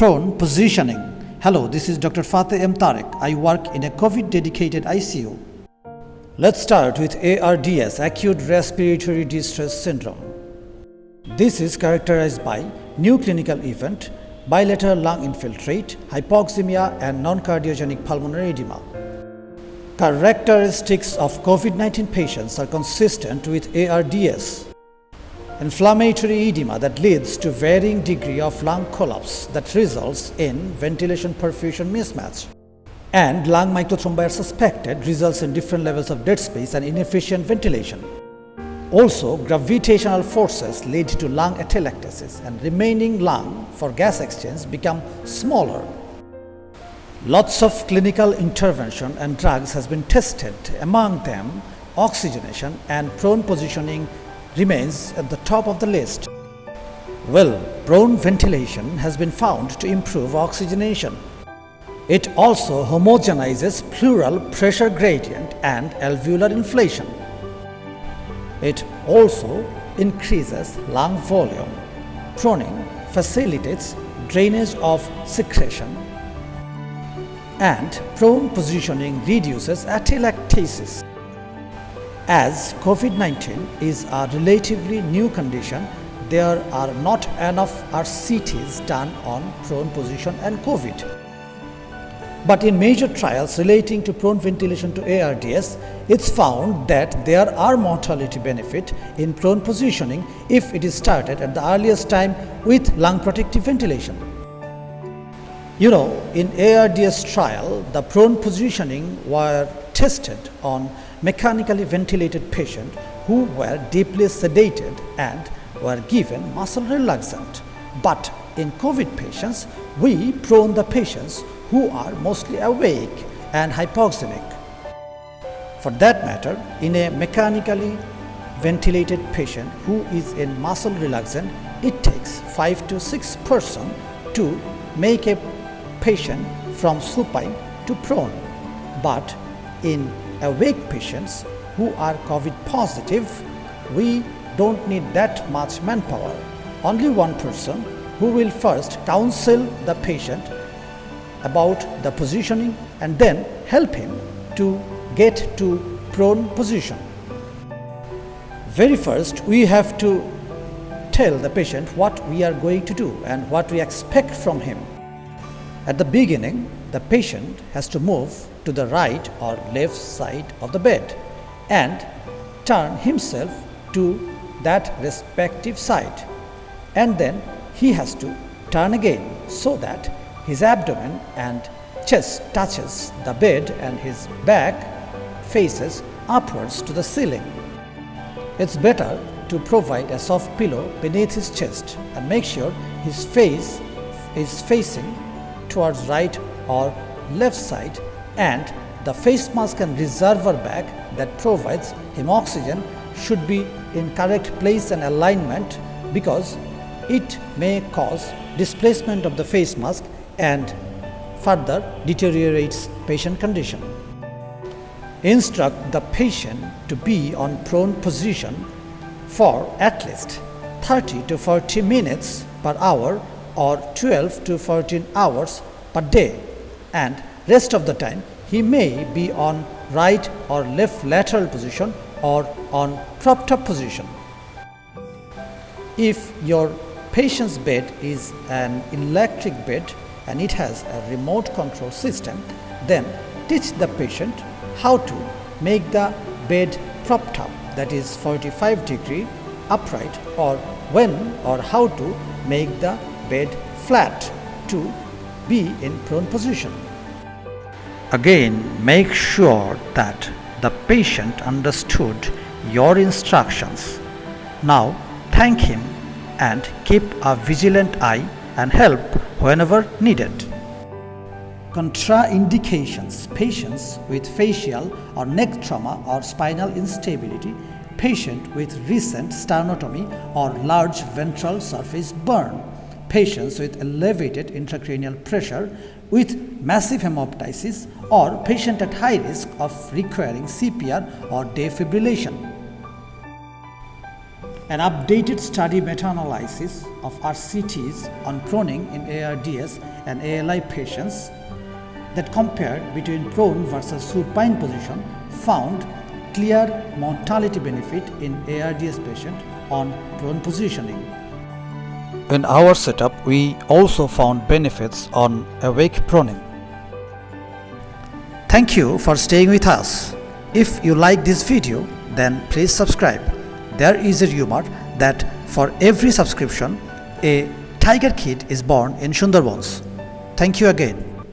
Prone positioning. Hello, this is Dr. Fateh M. Tarek. I work in a COVID-dedicated ICU. Let's start with ARDS, Acute Respiratory Distress Syndrome. This is characterized by new clinical event, bilateral lung infiltrate, hypoxemia, and non-cardiogenic pulmonary edema. Characteristics of COVID-19 patients are consistent with ARDS. Inflammatory edema that leads to varying degree of lung collapse that results in ventilation-perfusion mismatch. And lung microthrombi are suspected results in different levels of dead space and inefficient ventilation. Also, gravitational forces lead to lung atelectasis and remaining lung for gas exchange become smaller. Lots of clinical intervention and drugs has been tested. Among them, oxygenation and prone positioning remains at the top of the list. Well, prone ventilation has been found to improve oxygenation. It also homogenizes pleural pressure gradient and alveolar inflation. It also increases lung volume. Proning facilitates drainage of secretion, and prone positioning reduces atelectasis. As COVID-19 is a relatively new condition, there are not enough RCTs done on prone position and COVID. But in major trials relating to prone ventilation to ARDS, it's found that there are mortality benefit in prone positioning if it is started at the earliest time with lung protective ventilation. You know, in ARDS trial, the prone positioning were tested on mechanically ventilated patients who were deeply sedated and were given muscle relaxant. But in COVID patients, we prone the patients who are mostly awake and hypoxemic. For that matter, in a mechanically ventilated patient who is in muscle relaxant, it takes 5 to 6 persons to make a patient from supine to prone. But in awake patients who are COVID positive, we don't need that much manpower. Only one person who will first counsel the patient about the positioning and then help him to get to prone position. Very first, we have to tell the patient what we are going to do and what we expect from him. At the beginning, the patient has to move to the right or left side of the bed and turn himself to that respective side, and then he has to turn again so that his abdomen and chest touches the bed and his back faces upwards to the ceiling. It's better to provide a soft pillow beneath his chest and make sure his face is facing towards right or left side, and the face mask and reservoir bag that provides him oxygen should be in correct place and alignment, because it may cause displacement of the face mask and further deteriorates patient condition. Instruct the patient to be on prone position for at least 30 to 40 minutes per hour or 12 to 14 hours per day, and rest of the time he may be on right or left lateral position or on propped up position. If your patient's bed is an electric bed and it has a remote control system, then teach the patient how to make the bed propped up, that is 45 degree upright, or when or how to make the bed flat to be in prone position. Again, make sure that the patient understood your instructions. Now, thank him and keep a vigilant eye and help whenever needed. Contraindications: patients with facial or neck trauma or spinal instability, patient with recent sternotomy or large ventral surface burn, patients with elevated intracranial pressure with massive hemoptysis, or patient at high risk of requiring CPR or defibrillation. An updated study meta-analysis of RCTs on proning in ARDS and ALI patients that compared between prone versus supine position found clear mortality benefit in ARDS patient on prone positioning. In our setup, we also found benefits on awake proning. Thank you for staying with us. If you like this video, then please subscribe. There is a rumor that for every subscription, a tiger kid is born in Sundarbans. Thank you again.